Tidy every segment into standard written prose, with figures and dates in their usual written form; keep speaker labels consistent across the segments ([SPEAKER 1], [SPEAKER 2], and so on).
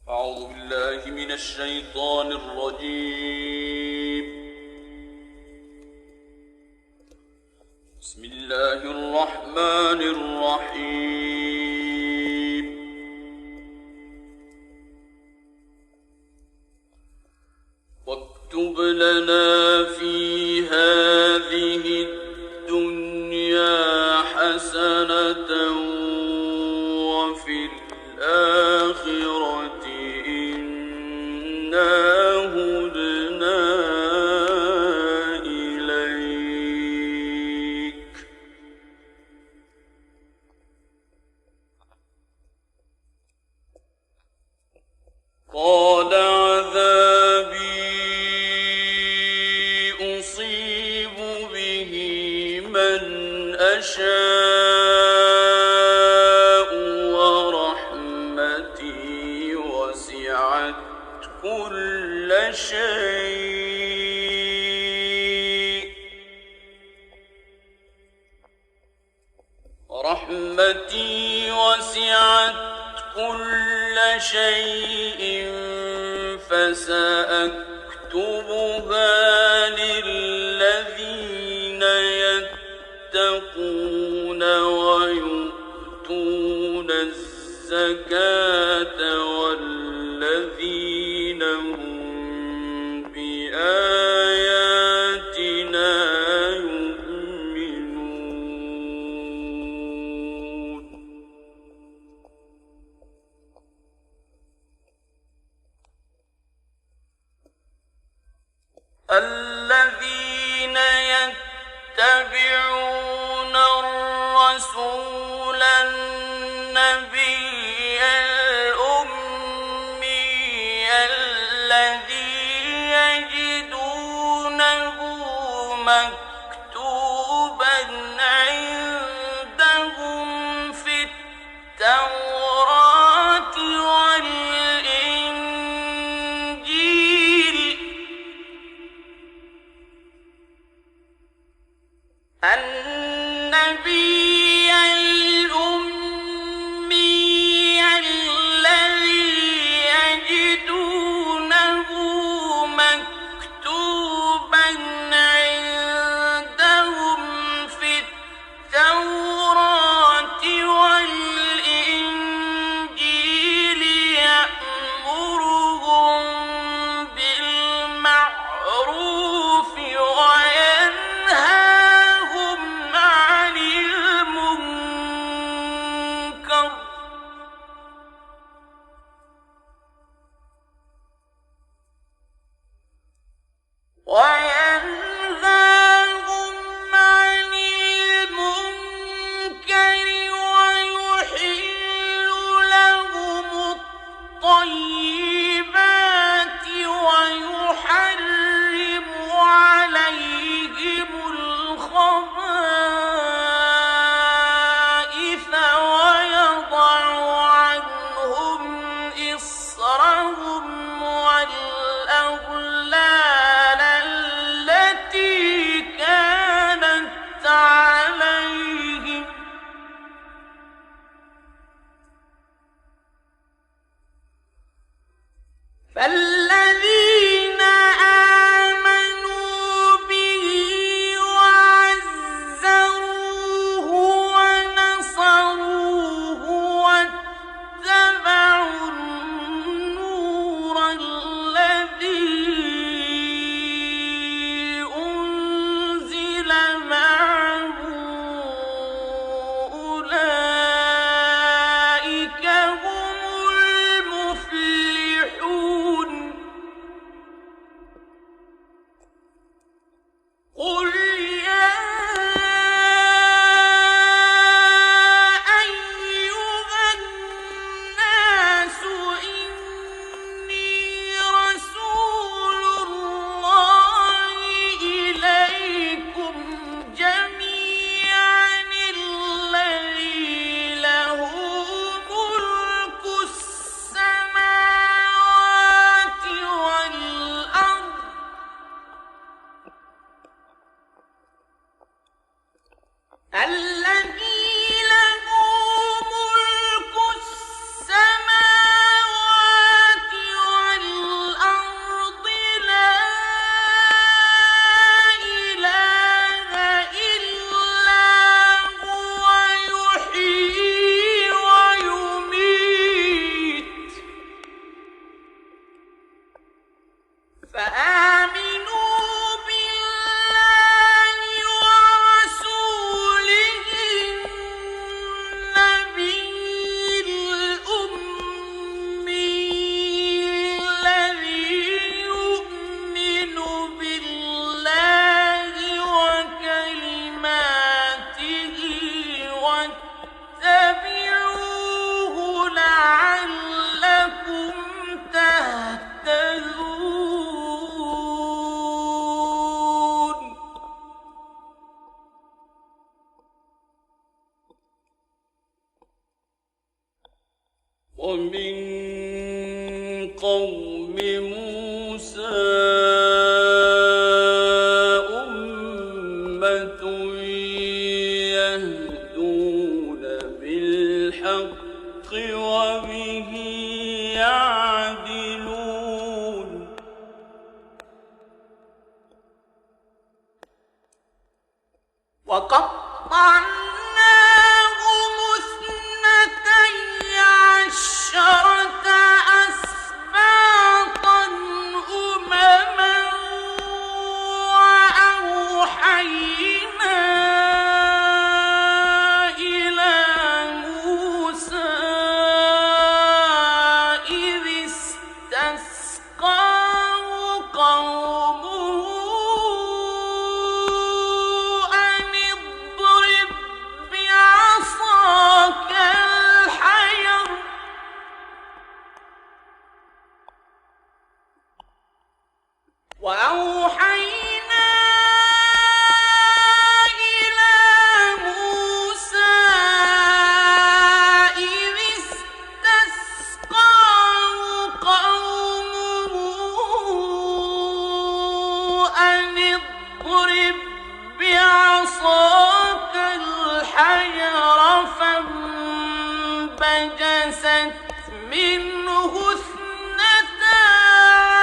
[SPEAKER 1] أعوذ بالله من الشيطان الرجيم. بسم الله الرحمن الرحيم. واكتب لنا في هذه الدنيا حسنة وفي الآخرة إنا هدنا إليك. قال عذابي أصيب به من أشاء ورحمتي وسعت كل شيء فسأكتبها للذين يتقون ويؤتون الزكاة والذين هم بآياتنا يؤمنون. الذين يتبعون الرسول النبي الأمي الذي يجدونه مكتوبا عندهم في التوراة والإنجيل النبي الأمي الذي يجدونه مكتوبا عندهم في التوراة والإنجيل يأمرهم بالمعروف وينهاهم عن المنكر ويحل لهم الطيبات ويحرم عليهم الخبائث ويضع عنهم إصرهم والأغلال التي كانت عليهم فالذين آمنوا به وعزروه ونصروه واتبعوا النور الذي أنزل معه أولئك هم المفلحون. قل يا أيها الناس إني رسول الله إليكم جميعا الذي له ملك السماوات والأرض الذي له ملك السماوات ومن قوم موسى أمة يهدون بالحق وبه يعدلون وقطعناهم اثنتي عشرة أسباطا أمما وأوحينا إلى موسى إذ استسقاه قومه أن اضرب بعصاك الحجر وأوحينا إلى موسى إذ استسقاه قومه أن اضرب بعصاك الحجر فانبجست منه اثنتا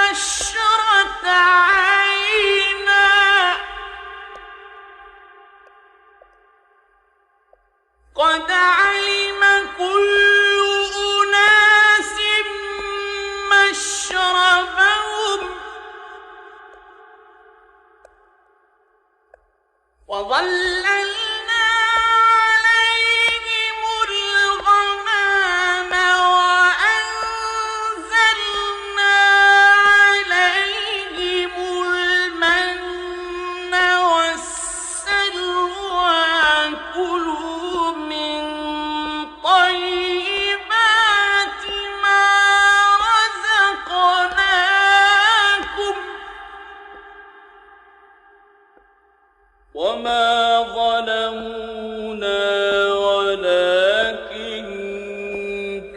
[SPEAKER 1] عشرة عينا قد علم كل أناس مشربهم وظللنا عليهم الغمام وأنزلنا عليهم المن والسلوى كلوا من طيبات ما رزقناكم وما ظلمونا ولكن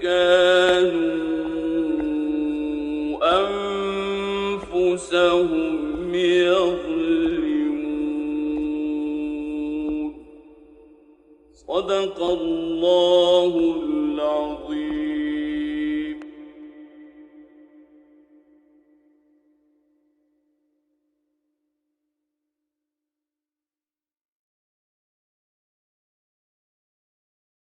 [SPEAKER 1] كانوا أنفسهم يظلمون صدق الله العظيم.